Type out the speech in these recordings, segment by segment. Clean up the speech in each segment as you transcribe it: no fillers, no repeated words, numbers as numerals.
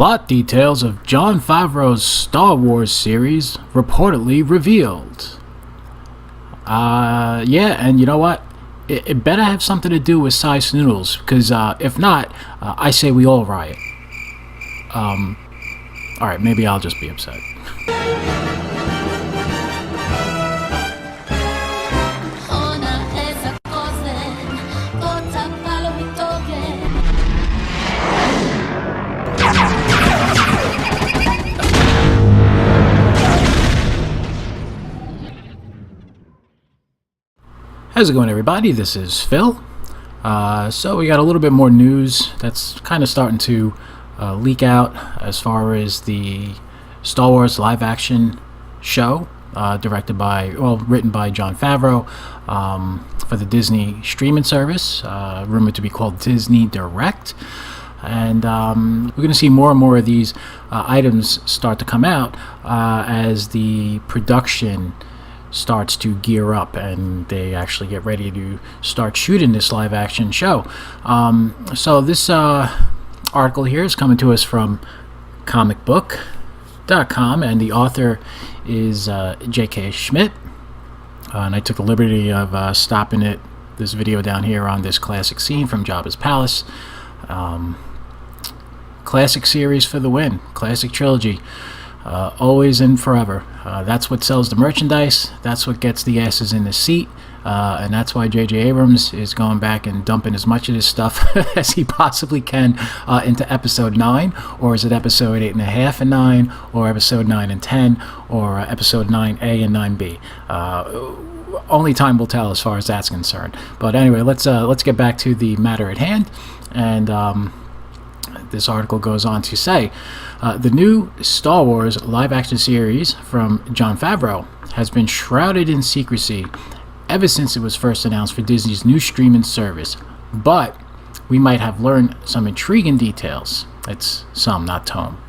Plot details of Jon Favreau's Star Wars series reportedly revealed. Yeah, and you know what? It better have something to do with size noodles, because if not, I say we all riot. Alright, maybe I'll just be upset. How's it going, everybody? This is Phil. So we got a little bit more news that's kind of starting to leak out as far as the Star Wars live-action show, written by Jon Favreau for the Disney streaming service, rumored to be called Disney Direct. And we're going to see more and more of these items start to come out as the production starts to gear up and they actually get ready to start shooting this live action show. So this article here is coming to us from comicbook.com, and the author is J.K. Schmidt. And I took the liberty of stopping this video down here on this classic scene from Jabba's Palace. Classic series for the win. Classic trilogy. Always and forever. That's what sells the merchandise. That's what gets the asses in the seat. And that's why J.J. Abrams is going back and dumping as much of this stuff as he possibly can into episode 9. Or is it episode 8.5 and 9? Or episode 9 and 10? Or episode 9A and 9B? Only time will tell as far as that's concerned. But anyway, let's get back to the matter at hand. And this article goes on to say, the new Star Wars live-action series from Jon Favreau has been shrouded in secrecy ever since it was first announced for Disney's new streaming service. But we might have learned some intriguing details. It's some, not tome.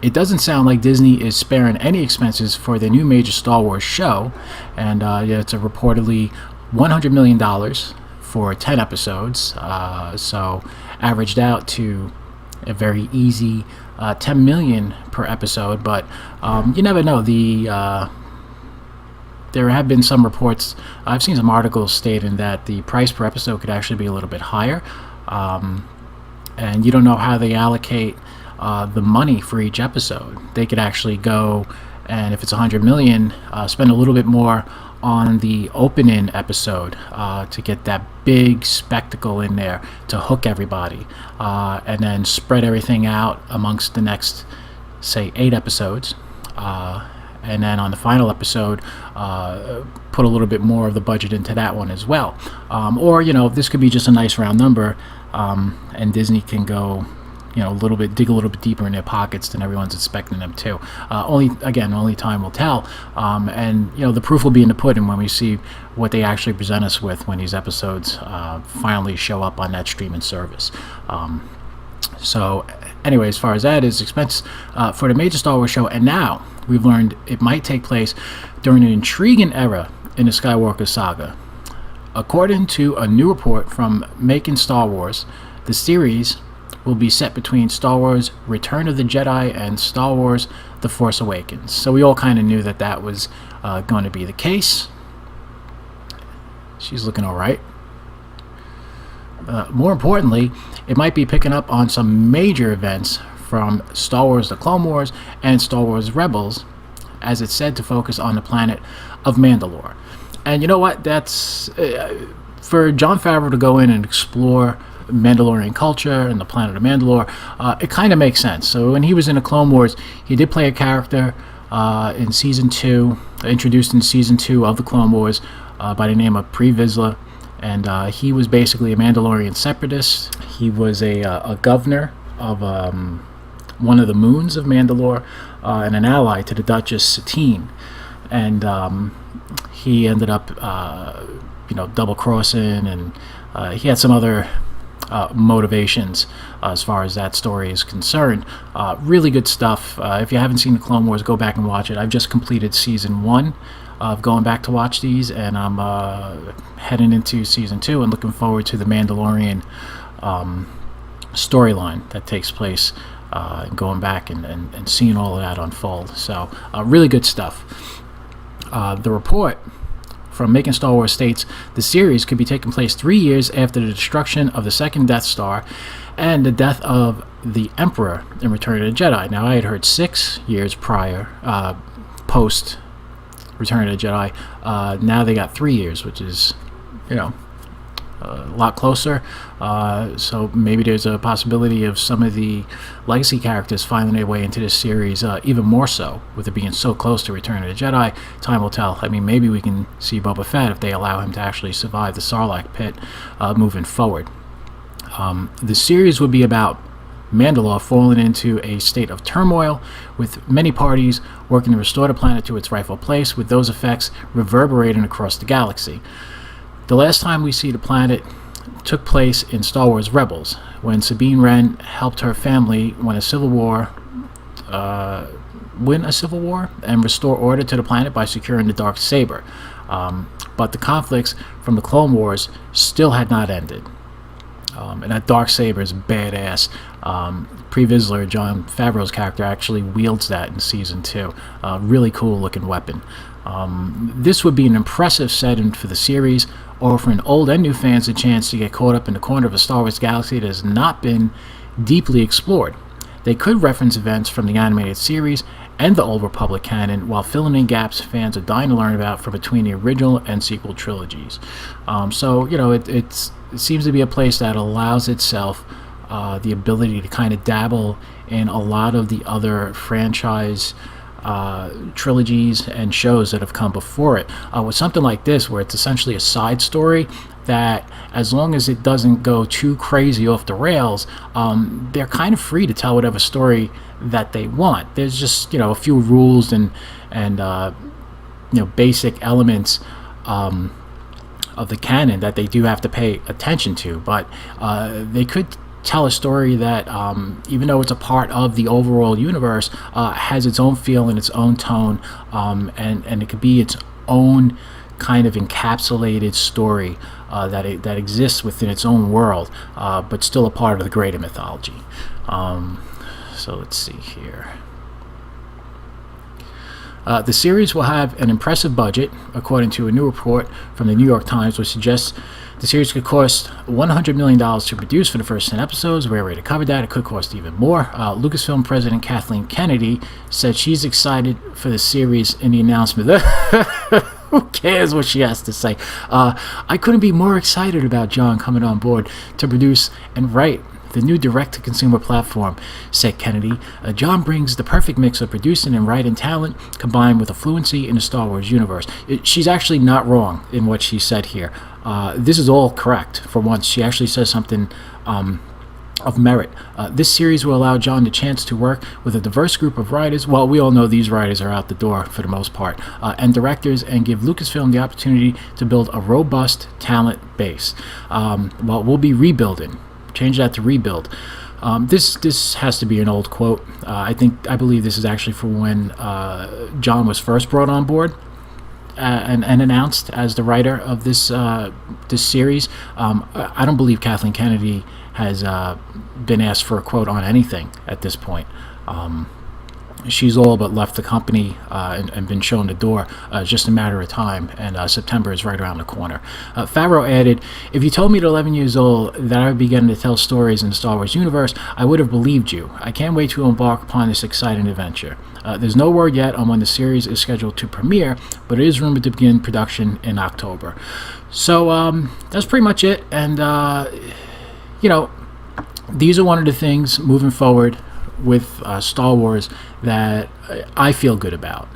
It doesn't sound like Disney is sparing any expenses for their new major Star Wars show, and it's a reportedly $100 million for 10 episodes, so averaged out to a very easy $10 million per episode. But you never know. There have been some reports, I've seen some articles stating that the price per episode could actually be a little bit higher, and you don't know how they allocate the money for each episode. They could actually go, and if it's $100 million, spend a little bit more on the opening episode to get that big spectacle in there to hook everybody, and then spread everything out amongst the next, say, 8 episodes, and then on the final episode put a little bit more of the budget into that one as well. Or this could be just a nice round number, and Disney can go dig a little bit deeper in their pockets than everyone's expecting them to. Only time will tell. And the proof will be in the pudding when we see what they actually present us with when these episodes finally show up on that streaming service. So anyway, as far as that is, expense for the major Star Wars show, and now we've learned it might take place during an intriguing era in the Skywalker saga. According to a new report from Making Star Wars, the series will be set between Star Wars Return of the Jedi and Star Wars The Force Awakens. So we all kind of knew that was going to be the case. She's looking all right. More importantly, it might be picking up on some major events from Star Wars The Clone Wars and Star Wars Rebels, as it's said to focus on the planet of Mandalore. And you know what? That's for Jon Favreau to go in and explore Mandalorian culture and the planet of Mandalore. It kind of makes sense. So when he was in the Clone Wars, he did play a character in season 2, introduced in season 2 of the Clone Wars, by the name of Pre Vizsla, and he was basically a Mandalorian separatist. He was a governor of one of the moons of Mandalore, and an ally to the Duchess Satine, and he ended up double crossing, and he had some other motivations as far as that story is concerned. Really good stuff. If you haven't seen the Clone Wars, go back and watch it. I've just completed season 1 of going back to watch these, and I'm heading into season 2 and looking forward to the Mandalorian storyline that takes place, going back and seeing all of that unfold. So really good stuff. The report from Making Star Wars states the series could be taking place 3 years after the destruction of the second Death Star and the death of the Emperor in Return of the Jedi. Now, I had heard 6 years prior, post Return of the Jedi. Now they got 3 years, which is, a lot closer. So maybe there's a possibility of some of the legacy characters finding their way into this series, even more so, with it being so close to Return of the Jedi. Time will tell. I mean, maybe we can see Boba Fett if they allow him to actually survive the Sarlacc pit moving forward. The series would be about Mandalore falling into a state of turmoil, with many parties working to restore the planet to its rightful place, with those effects reverberating across the galaxy. The last time we see the planet took place in Star Wars Rebels, when Sabine Wren helped her family win a civil war and restore order to the planet by securing the dark saber. But the conflicts from the Clone Wars still had not ended. And that dark saber is badass. Pre-Vizsla, Jon Favreau's character, actually wields that in Season 2. Really cool looking weapon. This would be an impressive setting for the series, offering old and new fans a chance to get caught up in the corner of a Star Wars galaxy that has not been deeply explored. They could reference events from the animated series and the Old Republic canon, while filling in gaps fans are dying to learn about from between the original and sequel trilogies. It seems to be a place that allows itself the ability to kind of dabble in a lot of the other franchise trilogies and shows that have come before it. With something like this, where it's essentially a side story that, as long as it doesn't go too crazy off the rails, they're kind of free to tell whatever story that they want. There's just a few rules and basic elements of the canon that they do have to pay attention to, but they could tell a story that, even though it's a part of the overall universe, has its own feel and its own tone, and it could be its own kind of encapsulated story that exists within its own world, but still a part of the greater mythology. So let's see here. The series will have an impressive budget, according to a new report from the New York Times, which suggests the series could cost $100 million to produce for the first 10 episodes. We already covered that. It could cost even more. Lucasfilm President Kathleen Kennedy said she's excited for the series in the announcement. Who cares what she has to say? I couldn't be more excited about Jon coming on board to produce and write the new direct-to-consumer platform, said Kennedy. Jon brings the perfect mix of producing and writing talent combined with a fluency in the Star Wars universe. She's actually not wrong in what she said here. This is all correct. For once, she actually says something of merit. This series will allow Jon the chance to work with a diverse group of writers. Well, we all know these writers are out the door for the most part, and directors, and give Lucasfilm the opportunity to build a robust talent base. We'll be rebuilding. Change that to rebuild. This has to be an old quote. I believe this is actually from when Jon was first brought on board and announced as the writer of this series. I don't believe Kathleen Kennedy has been asked for a quote on anything at this point. She's all but left the company and been shown the door. It's just a matter of time, and September is right around the corner. Favreau added, "If you told me at 11 years old that I would begin to tell stories in the Star Wars universe, I would have believed you. I can't wait to embark upon this exciting adventure." There's no word yet on when the series is scheduled to premiere, but it is rumored to begin production in October. So that's pretty much it, and these are one of the things moving forward with Star Wars that I feel good about.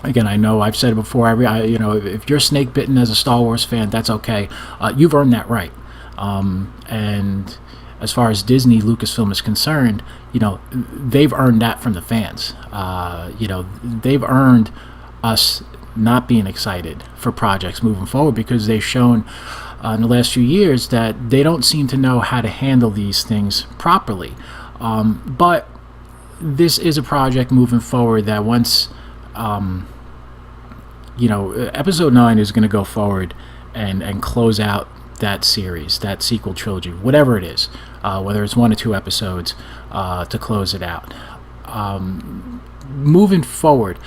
Again, I know I've said it before. If you're snake bitten as a Star Wars fan, that's okay. You've earned that right. And as far as Disney, Lucasfilm is concerned, they've earned that from the fans. They've earned us not being excited for projects moving forward, because they've shown in the last few years that they don't seem to know how to handle these things properly. But this is a project moving forward that once, Episode 9 is going to go forward and close out that series, that sequel trilogy, whatever it is, whether it's 1 or 2 episodes, to close it out. Moving forward,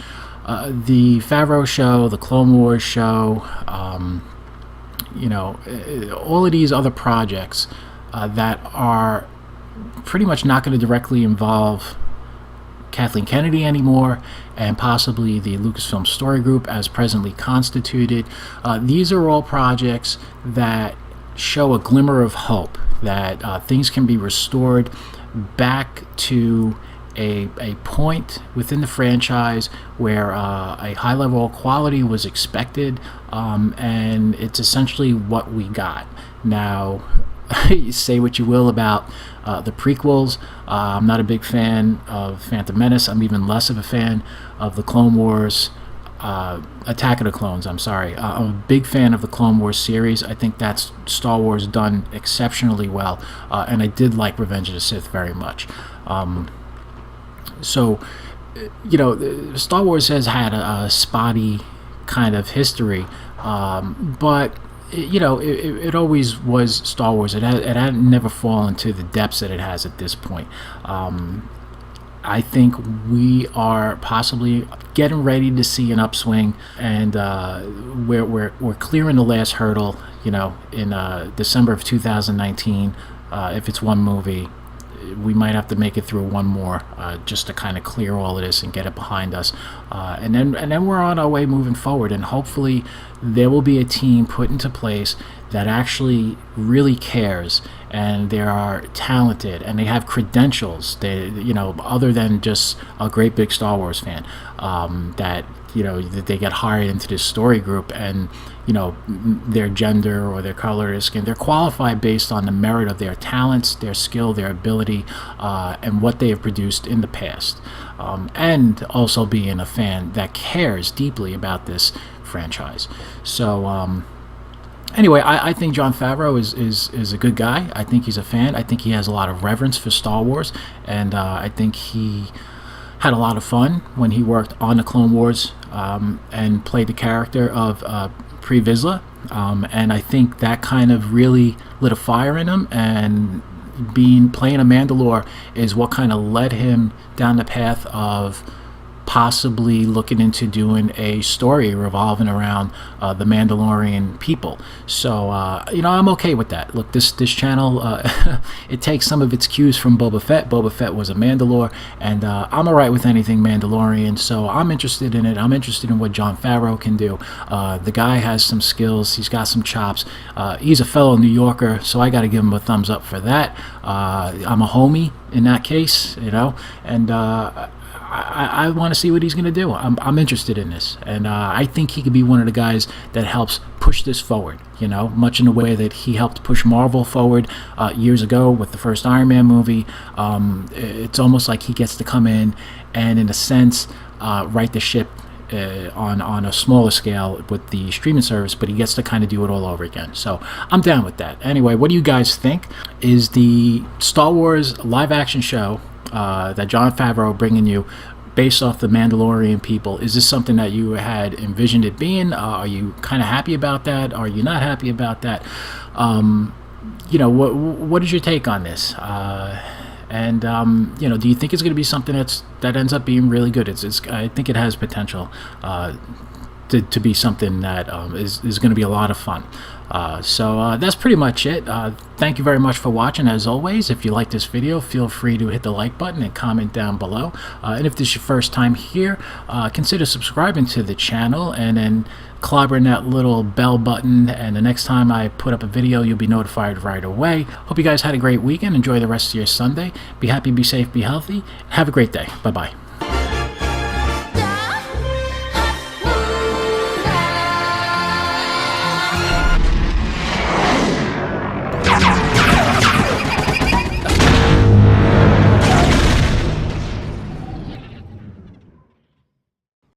the Favreau show, the Clone Wars show, all of these other projects that are pretty much not going to directly involve Kathleen Kennedy anymore, and possibly the Lucasfilm Story Group as presently constituted. These are all projects that show a glimmer of hope that things can be restored back to a point within the franchise where a high level of quality was expected, and it's essentially what we got. Now, you say what you will about the prequels. I'm not a big fan of Phantom Menace. I'm even less of a fan of the Clone Wars, Attack of the Clones, I'm sorry. I'm a big fan of the Clone Wars series. I think that's Star Wars done exceptionally well, and I did like Revenge of the Sith very much. So, Star Wars has had a spotty kind of history, but it always was Star Wars. It had never fallen to the depths that it has at this point. I think we are possibly getting ready to see an upswing, and we're clearing the last hurdle. In December of 2019, if it's one movie, we might have to make it through one more just to kind of clear all of this and get it behind us, and then we're on our way moving forward, and hopefully there will be a team put into place that actually really cares, and they are talented and they have credentials, they other than just a great big Star Wars fan, that they get hired into this story group, and their gender or their color of skin, they're qualified based on the merit of their talents, their skill, their ability, and what they have produced in the past, and also being a fan that cares deeply about this franchise. So anyway, I think Jon Favreau is a good guy. I think he's a fan. I think he has a lot of reverence for Star Wars, and I think he had a lot of fun when he worked on the Clone Wars, and played the character of Pre Vizsla, and I think that kind of really lit a fire in him, and playing a Mandalore is what kind of led him down the path of possibly looking into doing a story revolving around the Mandalorian people. So I'm okay with that. Look, this channel, it takes some of its cues from Boba Fett. Boba Fett was a Mandalore, and I'm alright with anything Mandalorian, so I'm interested in it. I'm interested in what Jon Favreau can do. The guy has some skills. He's got some chops. He's a fellow New Yorker, so I got to give him a thumbs up for that. I'm a homie in that case, and I want to see what he's going to do. I'm interested in this, and I think he could be one of the guys that helps push this forward, much in the way that he helped push Marvel forward years ago with the first Iron Man movie. It's almost like he gets to come in and, in a sense, right the ship on a smaller scale with the streaming service, but he gets to kind of do it all over again. So I'm down with that. Anyway, what do you guys think? Is the Star Wars live-action show that Jon Favreau bringing you based off the Mandalorian people, is this something that you had envisioned it being? Are you kind of happy about that? Are you not happy about that? What is your take on this? And do you think it's going to be something that ends up being really good? I think it has potential to be something that is going to be a lot of fun. So that's pretty much it. Thank you very much for watching. As always, if you like this video, feel free to hit the like button and comment down below. And if this is your first time here, consider subscribing to the channel and then clobbering that little bell button, and the next time I put up a video, you'll be notified right away. Hope you guys had a great weekend. Enjoy the rest of your Sunday. Be happy, be safe, be healthy. Have a great day. Bye-bye.